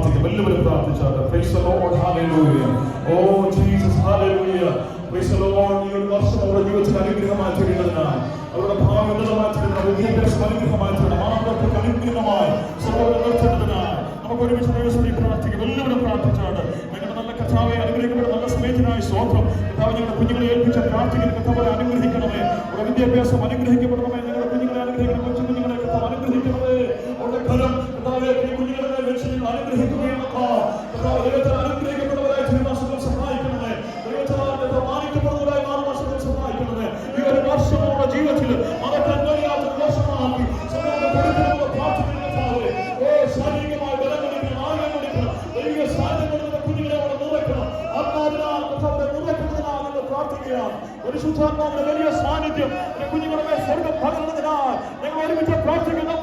പ്രാർത്ഥിക്കാം. എല്ലാവരും പ്രാർത്ഥിച്ചാട്ടെ. Praise the Lord. Hallelujah. Oh Jesus. Hallelujah. Praise the Lord. ഈ ഒരു വർഷം അവരുടെ ജീവിതത്തിൽ അനുഗ്രഹമായി തീരുന്നതിനായി, അവരുടെ ഭാവി ഉന്നതമായി തീരുന്നതിനായി, വിദ്യാഭ്യാസം അനുഗ്രഹമായി തീരുന്ന, മാതാപിതാക്കൾക്ക് അനുഗ്രഹമായി സഹോദരൻ നിർത്തുന്നതിനായി നമുക്ക് ഒരുമിച്ച് പ്രാർത്ഥിക്കാം. എല്ലാവരും പ്രാർത്ഥിച്ചാണ്. ഞങ്ങളുടെ നല്ല കർത്താവെ അനുഗ്രഹിക്കപ്പെട്ട നല്ല സമയത്തിനായി സ്തോത്രം. കർത്താവ് ഞങ്ങളുടെ കുഞ്ഞുങ്ങളെ ഏൽപ്പിച്ച പ്രാർത്ഥിക്കുന്ന കർത്താവെ അനുഗ്രഹിക്കണമേ. അവരുടെ വിദ്യാഭ്യാസം അനുഗ്രഹിക്കപ്പെടണമേ. ഞങ്ങളുടെ കുഞ്ഞുങ്ങളെ അനുഗ്രഹിക്കണം. കൊച്ചു കുഞ്ഞുങ്ങളെ കർത്താവ് അനുഗ്രഹിക്കണമേ. അവരുടെ ഫലം കർത്താവെ ഈ കുഞ്ഞുങ്ങളെ വെച്ച് നിങ്ങൾ അനുഗ്രഹിക്കുകയാണ്. കർത്താവ് ദൈവത്തിൽ അനുഗ്രഹിക്കപ്പെട്ടവരായി തിരുമാസങ്ങൾ സഹായിക്കണമേ. ദൈവത്തിൽ മാനിക്കപ്പെടുന്നവരായി മാറുമാസങ്ങൾ സഹായിക്കണമേ. ഈ ഒരു വർഷങ്ങളുടെ ജീവിതത്തിൽ മറക്കാൻ കഴിയാത്ത വർഷമാക്കി സമൂഹത്തെ പ്രാർത്ഥിക്കുന്ന കർത്താവേ, ഓ ശാരീരികമായി ബലം കൊടുക്കണം, ആരോഗ്യം കൊടുക്കണം, ദൈവിക സാധ്യത കൊടുക്കുന്ന കുഞ്ഞുങ്ങളെ അവിടെ നിറയ്ക്കണം. ആത്മാവിനാൽ കർത്താവിനെ നിറയ്ക്കുന്നതിനാൽ നിങ്ങൾ പ്രാർത്ഥിക്കുകയാണ്. പരിശുദ്ധാത്മാവിന്റെ വലിയ സാന്നിധ്യം കുഞ്ഞുങ്ങളുടെ സ്വർഗം പകർന്നതിനാൽ ഞങ്ങൾ ഒരുമിച്ച് പ്രാർത്ഥിക്കുന്നു.